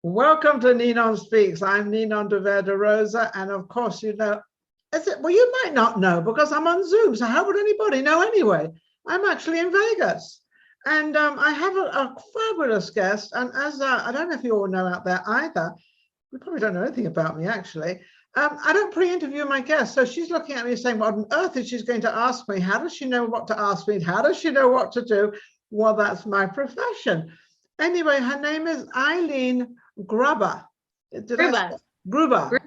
Welcome to NinonSpeaks. I'm Ninon de Rosa, and of course, you know, well, you might not know because I'm on Zoom, so how would anybody know anyway? I'm actually in Vegas, and I have a fabulous guest, and as I don't know if you all know out there either, you probably don't know anything about me, actually. I don't pre-interview my guests, so she's looking at me saying, what on earth is she going to ask me? How does she know what to ask me? How does she know what to do? Well, that's my profession. Anyway, her name is Eileen Grubba. Gruber. Gruber.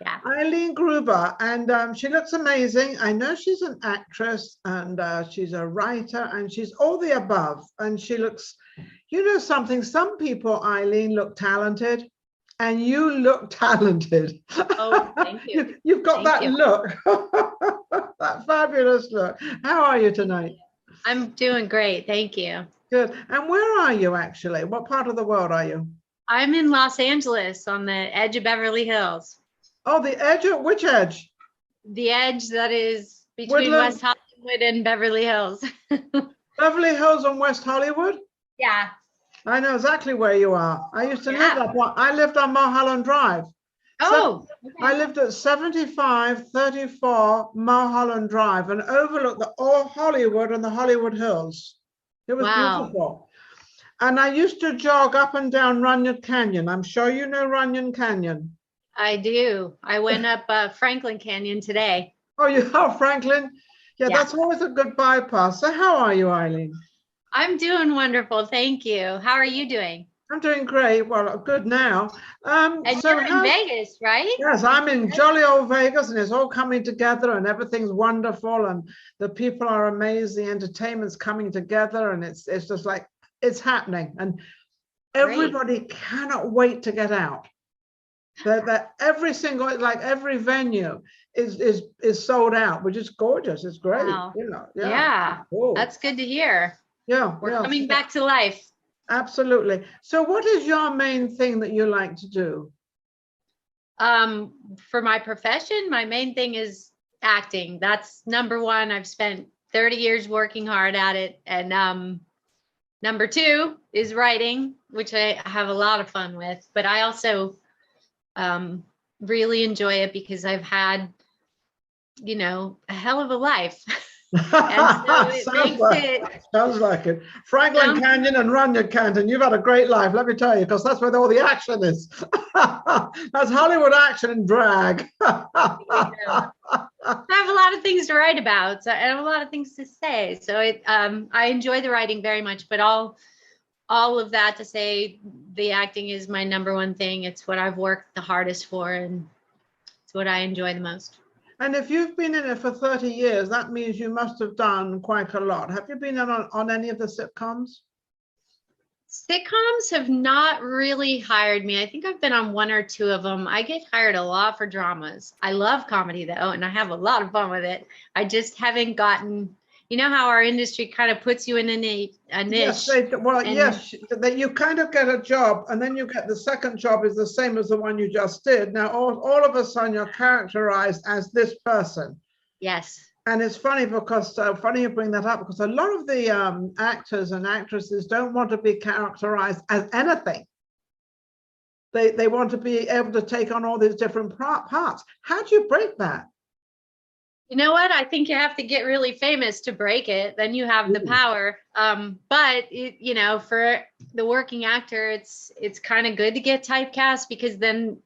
Yeah. Eileen Gruber, and she looks amazing. I know she's an actress, and she's a writer, and she's all the above. And she looks, you know something, some people, Eileen, look talented, and you look talented. Oh, thank you. You've got that look, that fabulous look. How are you tonight? I'm doing great, thank you. Good. And where are you actually? What part of the world are you? I'm in Los Angeles on the edge of Beverly Hills. Oh, the edge of which edge? The edge that is between Woodland? West Hollywood and Beverly Hills. Beverly Hills and West Hollywood? Yeah. I know exactly where you are. I used to live up. I lived on Mulholland Drive. Oh. Okay. I lived at 7534 Mulholland Drive and overlooked all Hollywood and the Hollywood Hills. It was beautiful. And I used to jog up and down Runyon Canyon. I'm sure you know Runyon Canyon. I do. I went up Franklin Canyon today. Oh, you are Franklin? Yeah, that's always a good bypass. So how are you, Eileen? I'm doing wonderful. Thank you. How are you doing? I'm doing great. Well, good now. And so you're in Vegas, right? Yes, I'm in jolly old Vegas, and it's all coming together, and everything's wonderful, and the people are amazing. The entertainment's coming together, and it's just like it's happening, and everybody cannot wait to get out. That every single, like every venue is sold out, which is gorgeous. It's great. Wow. You know, Cool. That's good to hear. Yeah, we're coming back to life. Absolutely. So what is your main thing that you like to do? For my profession, my main thing is acting. That's number one. I've spent 30 years working hard at it. And number two is writing, which I have a lot of fun with. But I also really enjoy it because I've had, you know, a hell of a life. And so sounds like it. Franklin Canyon and Runyon Canyon, you've had a great life, let me tell you, because that's where all the action is. That's Hollywood action and drag. I have a lot of things to write about, so I have a lot of things to say. So I enjoy the writing very much, but all of that to say the acting is my number one thing. It's what I've worked the hardest for, and it's what I enjoy the most. And if you've been in it for 30 years, that means you must have done quite a lot. Have you been on any of the sitcoms? Sitcoms have not really hired me. I think I've been on one or two of them. I get hired a lot for dramas. I love comedy though, and I have a lot of fun with it. I just haven't gotten, you know how our industry kind of puts you in a niche. Yes, that you kind of get a job, and then you get the second job is the same as the one you just did. Now, all of a sudden, you're characterized as this person. Yes. And it's funny because, funny you bring that up, because a lot of the actors and actresses don't want to be characterized as anything. They want to be able to take on all these different parts. How do you break that? You know what? I think you have to get really famous to break it. Then you have the power. But you know, for the working actor, it's kind of good to get typecast because then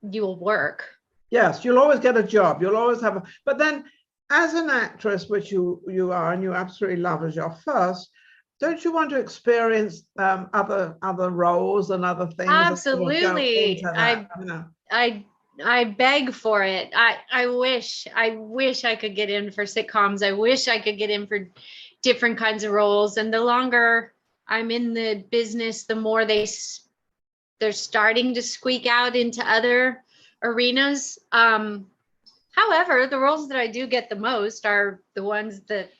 you will work. Yes, you'll always get a job. You'll always have a. But then, as an actress, which you are, and you absolutely love as your first, don't you want to experience other roles and other things? Absolutely. I beg for it. I wish I could get in for sitcoms. I wish I could get in for different kinds of roles. And the longer I'm in the business, the more they're starting to squeak out into other arenas. However, the roles that I do get the most are the ones that,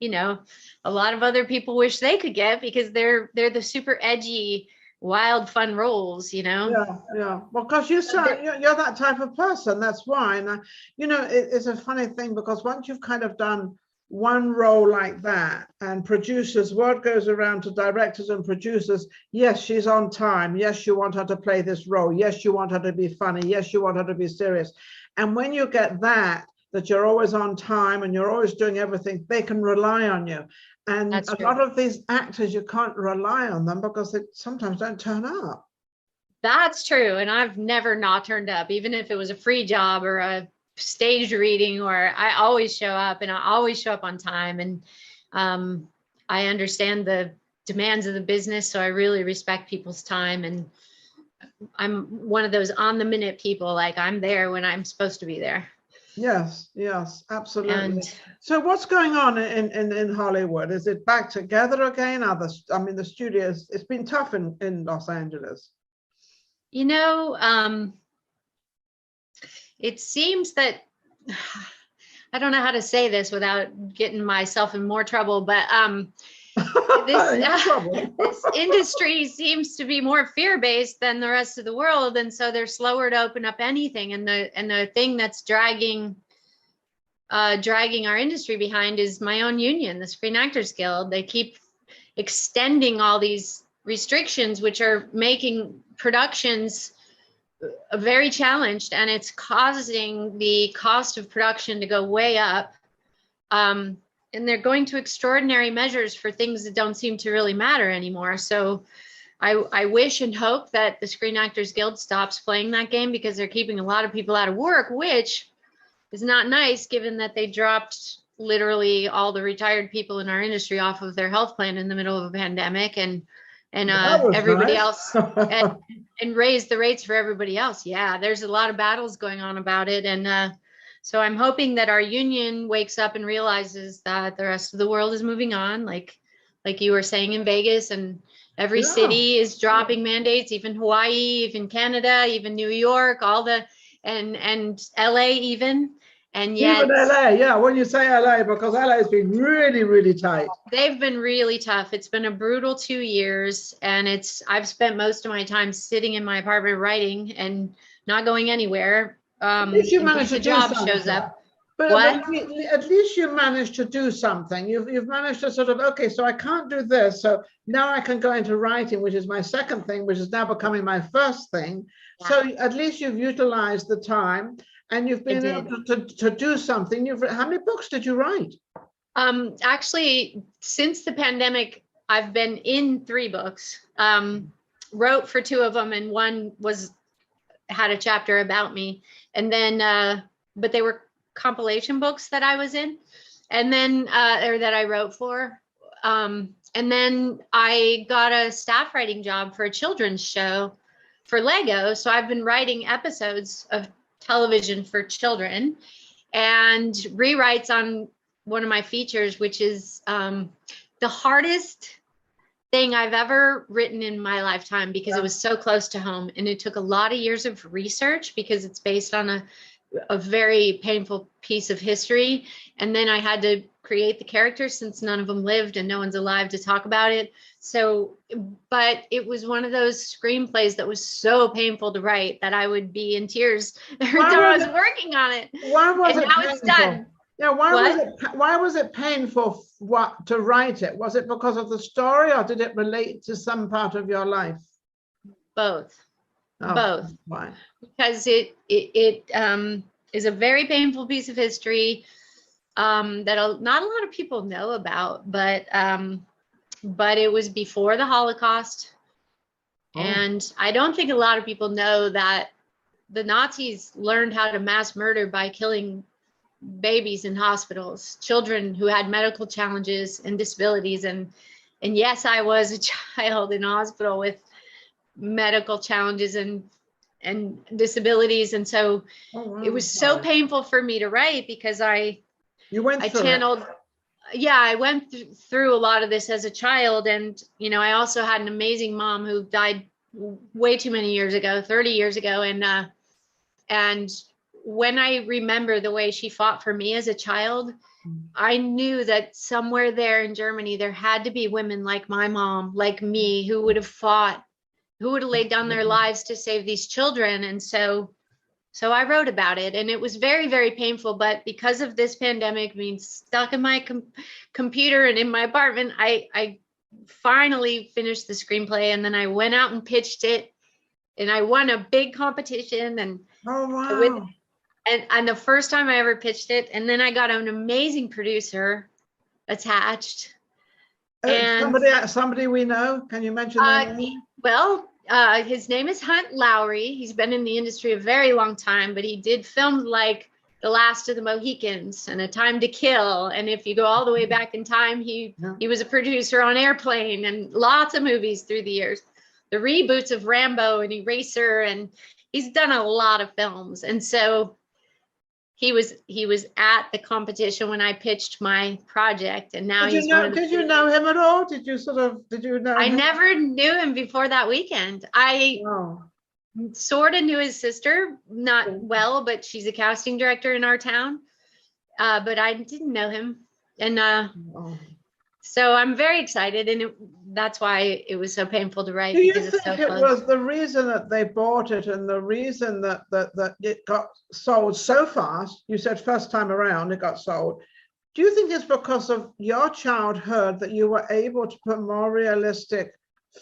you know, a lot of other people wish they could get because they're the super edgy, wild, fun roles, you know. Yeah. Well, because you're that type of person. That's why. And you know, it's a funny thing because once you've kind of done one role like that, and producers, word goes around to directors and producers, yes, she's on time, yes, you want her to play this role, yes, you want her to be funny, yes, you want her to be serious. And when you get that you're always on time and you're always doing everything, they can rely on you. And That's a true. lot of these actors, you can't rely on them because they sometimes don't turn up. That's true. And I've never not turned up, even if it was a free job or a stage reading, or I always show up, and I always show up on time. And I understand the demands of the business, so I really respect people's time. And I'm one of those on the minute people, like I'm there when I'm supposed to be there. Yes, yes, absolutely. And so what's going on in Hollywood? Is it back together again? The studios, it's been tough in Los Angeles. You know, it seems that, I don't know how to say this without getting myself in more trouble, but this industry seems to be more fear-based than the rest of the world, and so they're slower to open up anything. And the thing that's dragging our industry behind is my own union, the Screen Actors Guild. They keep extending all these restrictions, which are making productions very challenged, and it's causing the cost of production to go way up. And they're going to extraordinary measures for things that don't seem to really matter anymore. So I wish and hope that the Screen Actors Guild stops playing that game, because they're keeping a lot of people out of work, which is not nice, given that they dropped literally all the retired people in our industry off of their health plan in the middle of a pandemic, and everybody nice. else and raised the rates for everybody else. Yeah, there's a lot of battles going on about it. And so I'm hoping that our union wakes up and realizes that the rest of the world is moving on, like you were saying in Vegas, and every city is dropping mandates, even Hawaii, even Canada, even New York, and LA even. And yet even LA, yeah, when you say LA, because LA has been really, really tight. They've been really tough. It's been a brutal 2 years, and I've spent most of my time sitting in my apartment writing and not going anywhere. At least you managed to do something. Shows up. But at least you managed to do something. You've managed to sort of, okay, so I can't do this, so now I can go into writing, which is my second thing, which is now becoming my first thing. Yeah. So at least you've utilized the time, and you've been able to do something. How many books did you write? Actually, since the pandemic, I've been in 3 books. Wrote for 2 of them, and one had a chapter about me. And then, but they were compilation books that I was in, and then or that I wrote for. And then I got a staff writing job for a children's show for Lego. So I've been writing episodes of television for children and rewrites on one of my features, which is the hardest thing I've ever written in my lifetime, because it was so close to home, and it took a lot of years of research, because it's based on a very painful piece of history. And then I had to create the characters, since none of them lived and no one's alive to talk about it. So, but it was one of those screenplays that was so painful to write that I would be in tears every time I was working on it. Why was it now it's done. Yeah, why was it painful to write it? Was it because of the story, or did it relate to some part of your life? Both. Oh, both. Why? Because it is a very painful piece of history that not a lot of people know about, but it was before the Holocaust. Oh. And I don't think a lot of people know that the Nazis learned how to mass murder by killing babies in hospitals, children who had medical challenges and disabilities. And yes, I was a child in a hospital with medical challenges and disabilities. And so it was so painful for me to write, because I channeled, I went through a lot of this as a child. And, I also had an amazing mom who died way too many years ago, 30 years ago. And when I remember the way she fought for me as a child, I knew that somewhere there in Germany, there had to be women like my mom, like me, who would have fought, who would have laid down their lives to save these children. And so So I wrote about it, and it was very, very painful. But because of this pandemic being stuck in my computer and in my apartment, I finally finished the screenplay, and then I went out and pitched it, and I won a big competition. And oh wow! And the first time I ever pitched it, and then I got an amazing producer attached. And somebody we know. Can you mention their name? Well, his name is Hunt Lowry. He's been in the industry a very long time, but he did film like The Last of the Mohicans and A Time to Kill. And if you go all the way back in time, he was a producer on Airplane and lots of movies through the years. The reboots of Rambo and Eraser, and he's done a lot of films. And so he was at the competition when I pitched my project, and now did you know him at all? Did you know I him? never knew him before that weekend. I sort of knew his sister, not well, but she's a casting director in our town. But I didn't know him. And so I'm very excited, and that's why it was so painful to write. Do you think it was the reason that they bought it and the reason that it got sold so fast? You said first time around it got sold. Do you think it's because of your childhood that you were able to put more realistic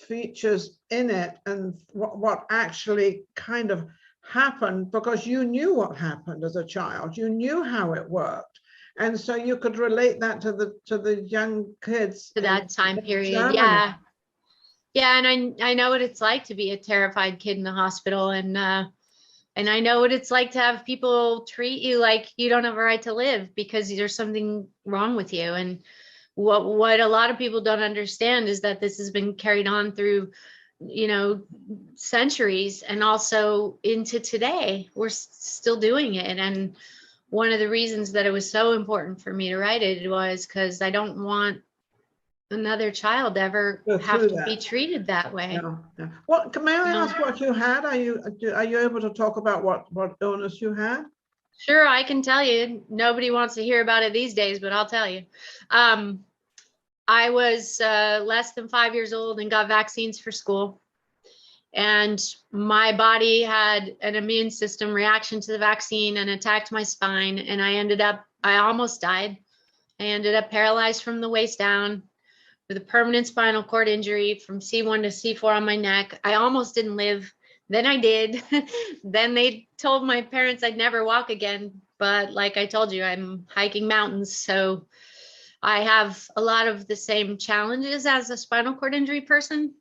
features in it and what actually kind of happened, because you knew what happened as a child, you knew how it worked? And so you could relate that to the young kids to that time period. Yeah. And I know what it's like to be a terrified kid in the hospital, and I know what it's like to have people treat you like you don't have a right to live because there's something wrong with you. And what a lot of people don't understand is that this has been carried on through, centuries, and also into today. We're still doing it. And one of the reasons that it was so important for me to write it was because I don't want another child to ever have to be treated that way. Yeah. What, may I ask what you had? Are you able to talk about what illness you had? Sure, I can tell you. Nobody wants to hear about it these days, but I'll tell you. I was less than 5 years old and got vaccines for school. And my body had an immune system reaction to the vaccine and attacked my spine. And I almost died. I ended up paralyzed from the waist down with a permanent spinal cord injury from C1 to C4 on my neck. I almost didn't live. Then I did. Then they told my parents I'd never walk again. But like I told you, I'm hiking mountains. So I have a lot of the same challenges as a spinal cord injury person.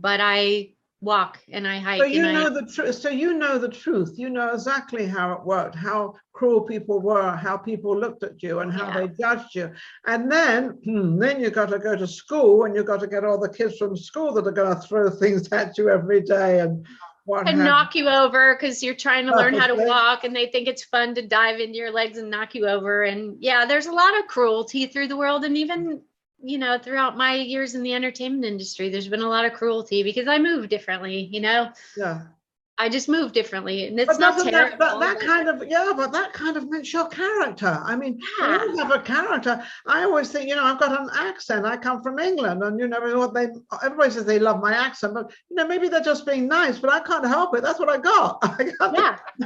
But I walk and I hike. So you know the truth. So you know the truth. You know exactly how it worked, how cruel people were, how people looked at you, and how they judged you. And then you got to go to school, and you got to get all the kids from school that are going to throw things at you every day and knock you over because you're trying to learn how to walk, and they think it's fun to dive into your legs and knock you over. And yeah, there's a lot of cruelty through the world, and even throughout my years in the entertainment industry, there's been a lot of cruelty because I move differently, Yeah. I just move differently, and it's not terrible. But that kind of makes your character. I mean, you have a character. I always think, I've got an accent. I come from England, and everybody says they love my accent, but maybe they're just being nice. But I can't help it. That's what I got. I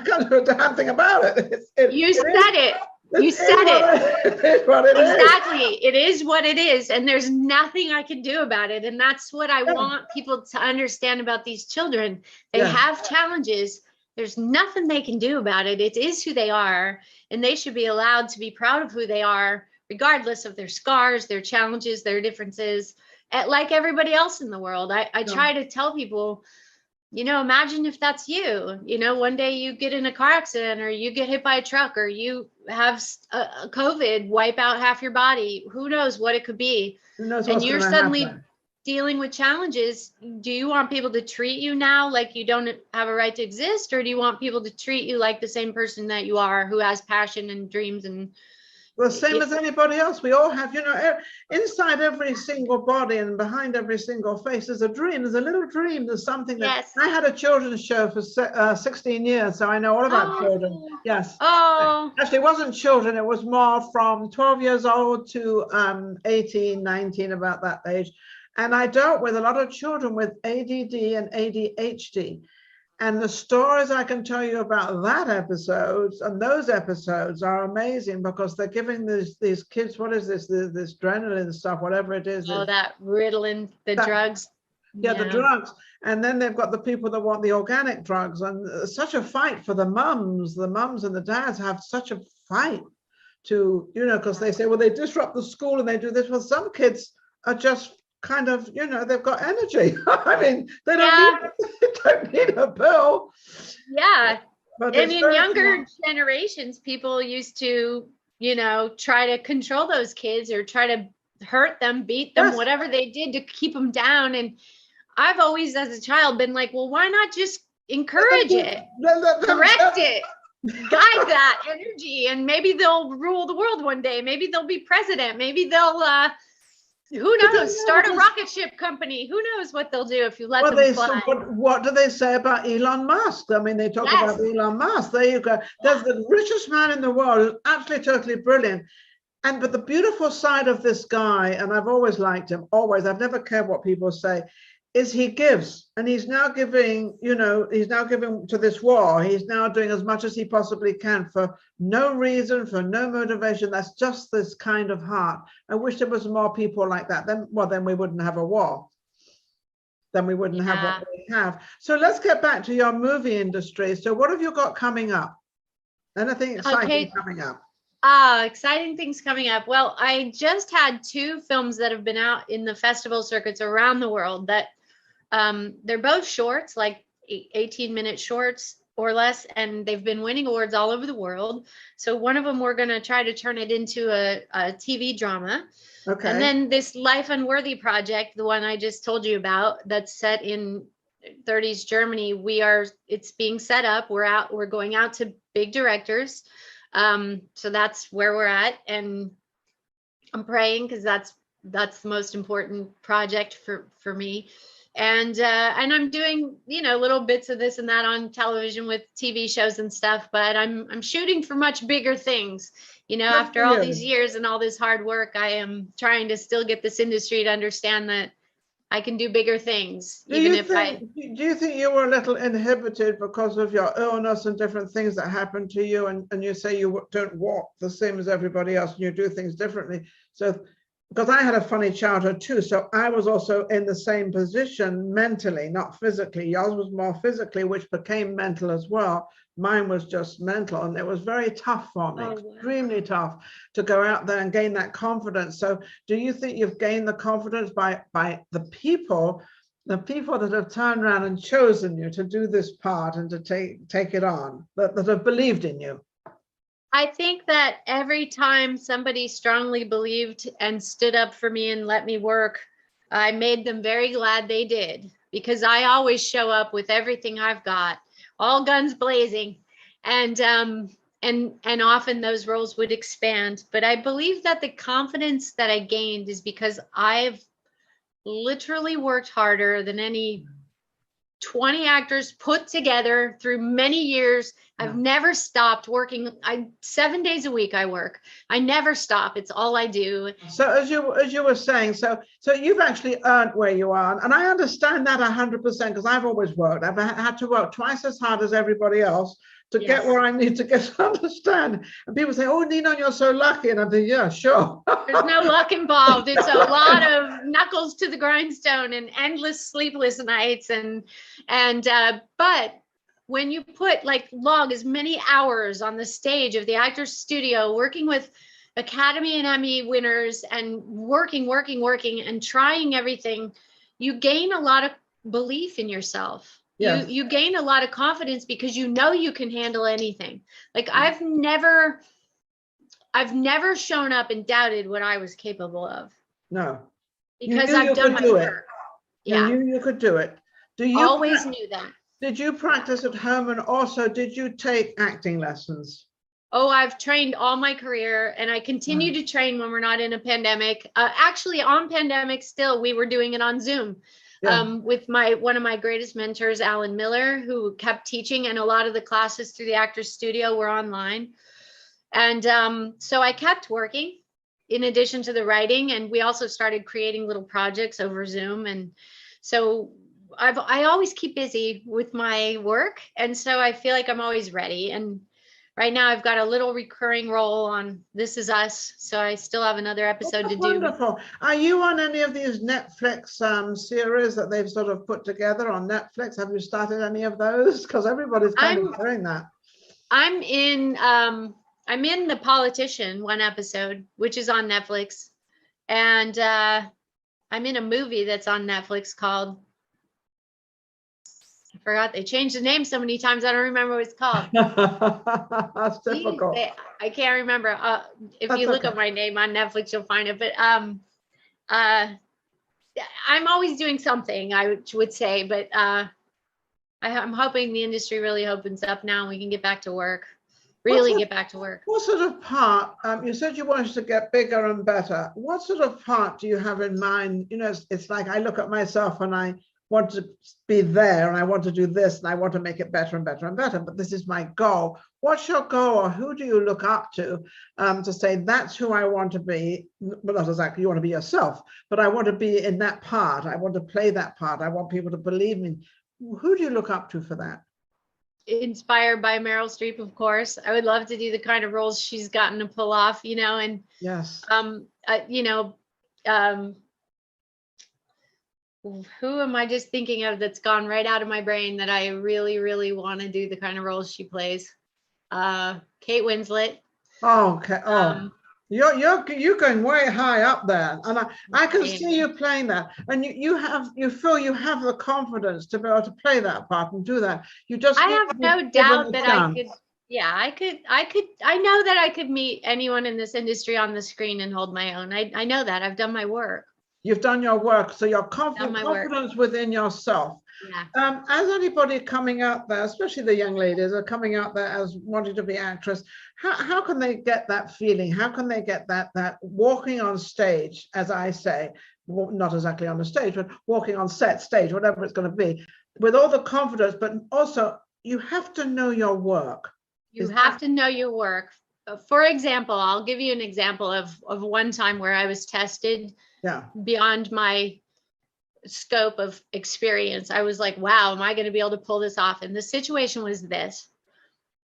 can't do a damn thing about it. You said it. You said it. It is what it is. Exactly. It is what it is. And there's nothing I can do about it. And that's what I want people to understand about these children. They have challenges. There's nothing they can do about it. It is who they are. And they should be allowed to be proud of who they are, regardless of their scars, their challenges, their differences, like everybody else in the world. I try to tell people, imagine if that's you, one day you get in a car accident, or you get hit by a truck, or you have a COVID wipe out half your body. Who knows what it could be? And you're suddenly dealing with challenges. Do you want people to treat you now like you don't have a right to exist? Or do you want people to treat you like the same person that you are, who has passion and dreams? And well, same as anybody else. We all have, inside every single body and behind every single face is a dream. There's a little dream. There's something that I had a children's show for 16 years, so I know all about children. Yes. Oh. Actually, it wasn't children. It was more from 12 years old to 18, 19, about that age. And I dealt with a lot of children with ADD and ADHD. And the stories I can tell you about that episodes and those episodes are amazing, because they're giving these kids, what is this adrenaline stuff, whatever it is. Oh, that Ritalin, drugs. Yeah, the drugs. And then they've got the people that want the organic drugs, and such a fight for the mums. The mums and the dads have such a fight to, because they say, well, they disrupt the school and they do this. Well, some kids are just kind of, they've got energy. I mean, they don't need a pill. Yeah. But in younger generations, people used to, try to control those kids or try to hurt them, beat them, whatever they did to keep them down. And I've always, as a child, been like, well, why not just encourage it, correct it, guide that energy, and maybe they'll rule the world one day. Maybe they'll be president. Maybe they'll, who knows, start a rocket ship company. Who knows what they'll do if you let them fly. What do they say about Elon Musk? I mean, they talk about Elon Musk. There you go. There's the richest man in the world, absolutely, totally brilliant. But the beautiful side of this guy, and I've always liked him, always, I've never cared what people say, is he gives. And he's now giving, he's now giving to this war. He's now doing as much as he possibly can for no reason, for no motivation. That's just this kind of heart. I wish there was more people like that. Then we wouldn't have a war. Then we wouldn't have what we have. So let's get back to your movie industry. So what have you got coming up? Anything exciting coming up? Exciting things coming up. Well, I just had 2 films that have been out in the festival circuits around the world that they're both shorts, like 18-minute shorts or less, and they've been winning awards all over the world. So one of them, we're going to try to turn it into a TV drama. Okay. And then this Life Unworthy project, the one I just told you about, that's set in 30s Germany, it's being set up. We're going out to big directors. So that's where we're at, and I'm praying, because that's the most important project for me. And I'm doing, little bits of this and that on television with TV shows and stuff, but I'm shooting for much bigger things. After all these years and all this hard work, I am trying to still get this industry to understand that I can do bigger things. Do you think you were a little inhibited because of your illness and different things that happened to you, and you say you don't walk the same as everybody else and you do things differently? So, because I had a funny childhood too, so I was also in the same position mentally, not physically. Yours was more physically, which became mental as well. Mine was just mental, and it was very tough for me, extremely tough to go out there and gain that confidence. So do you think you've gained the confidence by the people that have turned around and chosen you to do this part and to take it on, that have believed in you? I think that every time somebody strongly believed and stood up for me and let me work, I made them very glad they did, because I always show up with everything I've got, all guns blazing, and often those roles would expand. But I believe that the confidence that I gained is because I've literally worked harder than any 20 actors put together through many years. I've never stopped working. 7 days a week I work. I never stop. It's all I do. So as you were saying, so you've actually earned where you are, and I understand that 100%, because I've always worked. I've had to work twice as hard as everybody else to get where I need to get to understand. And people say, "Oh, Ninon, you're so lucky," and I think, "Yeah, sure." There's no luck involved. It's a lot of knuckles to the grindstone and endless sleepless nights, but when you log as many hours on the stage of the Actors Studio, working with Academy and Emmy winners and working and trying everything, you gain a lot of belief in yourself. Yes. You gain a lot of confidence, because you can handle anything. I've never shown up and doubted what I was capable of. No. Because I've done my work. Yeah. You knew you could do it. You always knew that. Did you practice at home, and also did you take acting lessons? Oh, I've trained all my career, and I continue to train when we're not in a pandemic. Actually, on pandemic still, we were doing it on Zoom. With one of my greatest mentors, Alan Miller, who kept teaching, and a lot of the classes through the Actors Studio were online. And so I kept working in addition to the writing, and we also started creating little projects over Zoom. And so I always keep busy with my work, and so I feel like I'm always ready. And right now I've got a little recurring role on This Is Us, so I still have another episode to do. Wonderful. Are you on any of these Netflix series that they've sort of put together on Netflix? Have you started any of those? Because everybody's kind of doing that. I'm in The Politician, one episode, which is on Netflix, and I'm in a movie that's on Netflix called, I forgot, they changed the name so many times I don't remember what it's called. That's difficult. I can't remember. If you look up my name on Netflix, you'll find it. But I'm always doing something, I would say. But I'm hoping the industry really opens up now and we can get back to work. Get back to work. What sort of part, you said you wanted to get bigger and better. What sort of part do you have in mind? You know, it's like I look at myself and I want to be there and I want to do this and I want to make it better and better and better, but this is my goal. What's your goal, or who do you look up to say that's who I want to be? Well, not exactly you want to be yourself, but I want to be in that part. I want to play that part. I want people to believe me. Who do you look up to for that? Inspired by Meryl Streep, of course. I would love to do the kind of roles she's gotten to pull off, you know, and yes. Who am I just thinking of that's gone right out of my brain that I really, really want to do the kind of roles she plays? Kate Winslet. Oh, okay. You're going way high up there, and I can see you playing that, and you feel you have the confidence to be able to play that part and do that. I have no doubt that I could. Yeah, I know that I could meet anyone in this industry on the screen and hold my own. I know that. I've done my work. You've done your work, so your confidence within yourself. Yeah. As anybody coming out there, especially the young ladies are coming out there as wanting to be actress, how can they get that feeling? How can they get that walking on stage, as I say, well, not exactly on the stage, but walking on set, stage, whatever it's going to be, with all the confidence, but also you have to know your work. You have to know your work. For example, I'll give you an example of one time where I was tested beyond my scope of experience. I was like, wow, am I going to be able to pull this off? And the situation was this.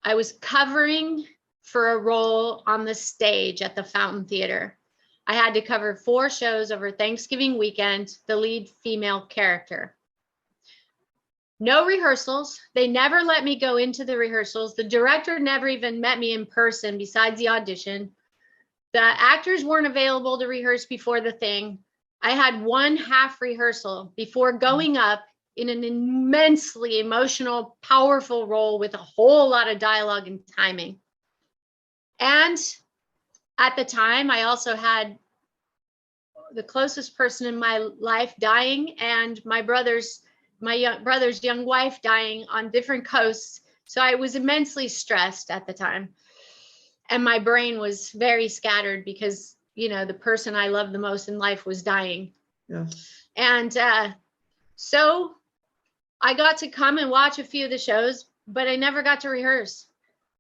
I was covering for a role on the stage at the Fountain Theater. I had to cover 4 shows over Thanksgiving weekend, the lead female character. No rehearsals. They never let me go into the rehearsals. The director never even met me in person besides the audition. The actors weren't available to rehearse before the thing. I had 1 half rehearsal before going up in an immensely emotional, powerful role with a whole lot of dialogue and timing. And at the time, I also had the closest person in my life dying, and my brother's young wife dying on different coasts. So I was immensely stressed at the time. And my brain was very scattered because, you know, the person I loved the most in life was dying. Yes. And so I got to come and watch a few of the shows, but I never got to rehearse.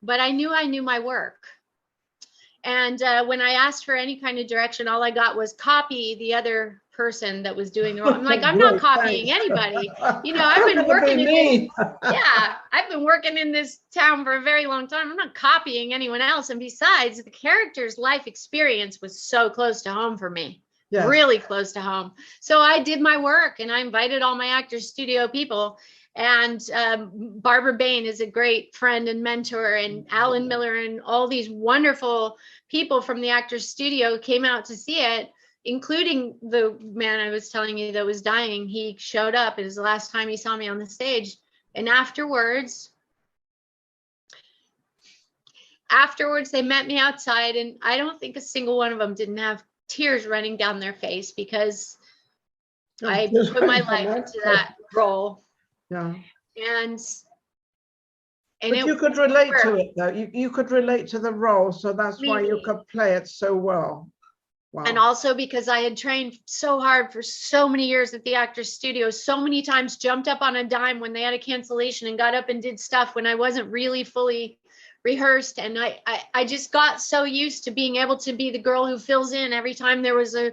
But I knew my work. And when I asked for any kind of direction, all I got was copy the other person that was doing the role. I'm like, I'm not copying anybody. You know, I've been working I've been working in this town for a very long time. I'm not copying anyone else. And besides, the character's life experience was so close to home for me. Yes. Really close to home. So I did my work and I invited all my Actors Studio people. And Barbara Bain is a great friend and mentor, and Alan Miller and all these wonderful people from the Actors Studio came out to see it, including the man I was telling you that was dying. He showed up. It was the last time he saw me on the stage. And afterwards, they met me outside, and I don't think a single one of them didn't have tears running down their face because I put my life into that role. Yeah. And but you could relate to it, though. You could relate to the role, so that's why you could play it so well. Wow. And also because I had trained so hard for so many years at the Actors Studio, so many times jumped up on a dime when they had a cancellation and got up and did stuff when I wasn't really fully rehearsed. And I just got so used to being able to be the girl who fills in every time there was a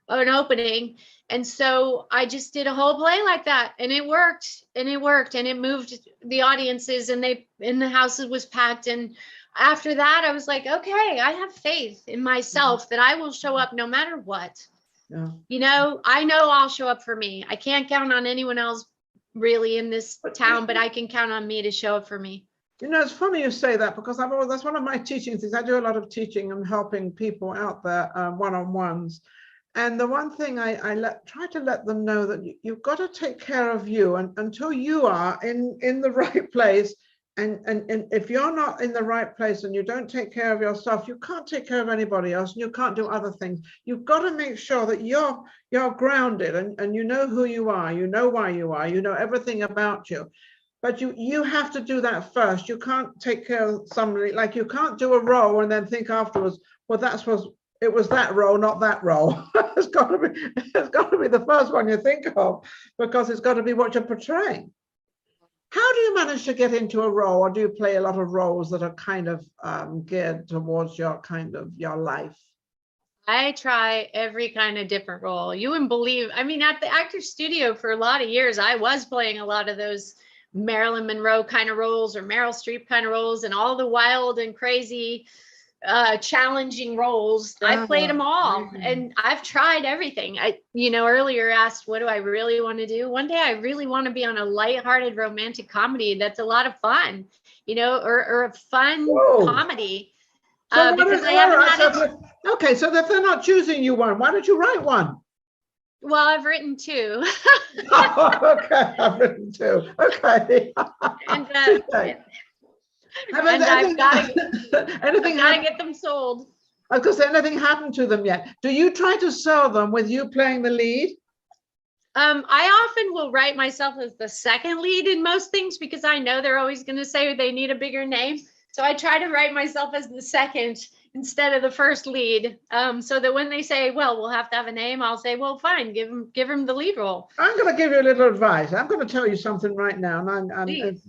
an opening. And so I just did a whole play like that, and it worked, and it moved the audiences, and the house was packed. And after that, I was like, okay, I have faith in myself that I will show up no matter what. Yeah. You know, I know I'll show up for me. I can't count on anyone else really in this town, but I can count on me to show up for me. You know, it's funny you say that, because that's one of my teaching things. I do a lot of teaching and helping people out there, one-on-ones. And the one thing I try to let them know that you've got to take care of you, and until you are in the right place. And if you're not in the right place and you don't take care of yourself, you can't take care of anybody else, and you can't do other things. You've got to make sure that you're grounded, and you know who you are, you know why you are, you know everything about you. But you have to do that first. You can't take care of somebody, like you can't do a role and then think afterwards, well, it was that role, not that role. It's got to be the first one you think of, because it's got to be what you're portraying. How do you manage to get into a role, or do you play a lot of roles that are kind of geared towards your life? I try every kind of different role. You wouldn't believe, I mean, at the Actors Studio for a lot of years, I was playing a lot of those Marilyn Monroe kind of roles, or Meryl Streep kind of roles, and all the wild and crazy challenging roles. I played them all, and I've tried everything. Earlier asked, what do I really want to do? One day I really want to be on a lighthearted romantic comedy that's a lot of fun, or a fun comedy. So because I haven't had it. Okay, so if they're not choosing you one, why don't you write one? Well, I've written two. Oh, okay, I've written two. Okay. And I've got to get them sold. I was going to say, anything happened to them yet? Do you try to sell them with you playing the lead? I often will write myself as the second lead in most things, because I know they're always going to say they need a bigger name. So I try to write myself as the second instead of the first lead, so that when they say, well, we'll have to have a name, I'll say, well, fine, give him the lead role. I'm going to give you a little advice. I'm going to tell you something right now, and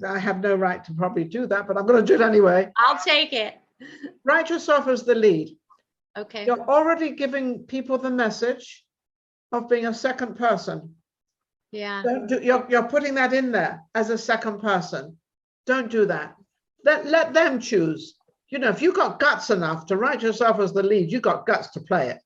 I have no right to probably do that, but I'm going to do it anyway. I'll take it. Write yourself as the lead. Okay. You're already giving people the message of being a second person. Yeah. You're putting that in there as a second person. Don't do that. Let them choose. If you got guts enough to write yourself as the lead, you got guts to play it.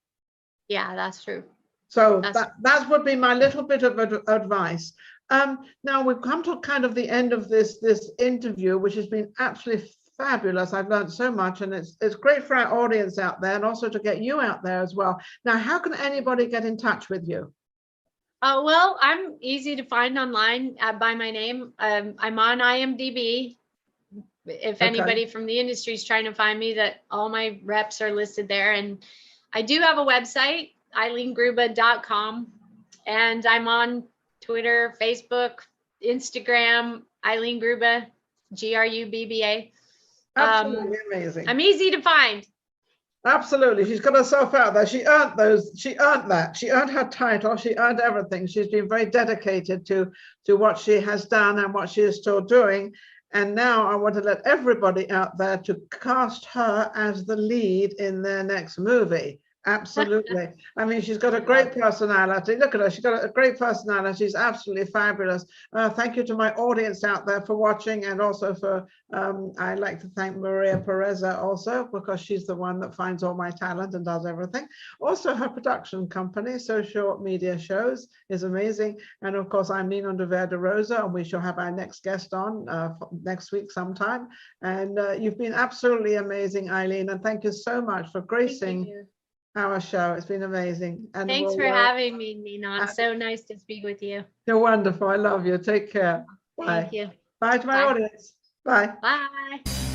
Yeah, that's true. So that would be my little bit of advice. Now we've come to kind of the end of this interview, which has been absolutely fabulous. I've learned so much, and it's great for our audience out there, and also to get you out there as well. Now, how can anybody get in touch with you? Well, I'm easy to find online by my name. I'm on IMDb. If anybody from the industry is trying to find me, that all my reps are listed there. And I do have a website, eileengrubba.com, and I'm on Twitter, Facebook, Instagram, Eileen Grubba, Grubba. Absolutely amazing. I'm easy to find. Absolutely. She's got herself out there. She earned that. She earned her title. She earned everything. She's been very dedicated to what she has done and what she is still doing. And now I want to let everybody out there to cast her as the lead in their next movie. Absolutely. I mean, she's got a great personality. Look at her. She's got a great personality. She's absolutely fabulous. Thank you to my audience out there for watching, and also for, I'd like to thank Maria Pureza also, because she's the one that finds all my talent and does everything. Also, her production company, Social Media Shows, is amazing. And of course, I'm Ninon de Rosa, and we shall have our next guest on next week sometime. And you've been absolutely amazing, Eileen. And thank you so much for gracing our show. It's been amazing. And thanks for having me, Ninon. So nice to speak with you. You're wonderful. I love you. Take care. Bye. Thank you. Bye to my audience. Bye. Bye.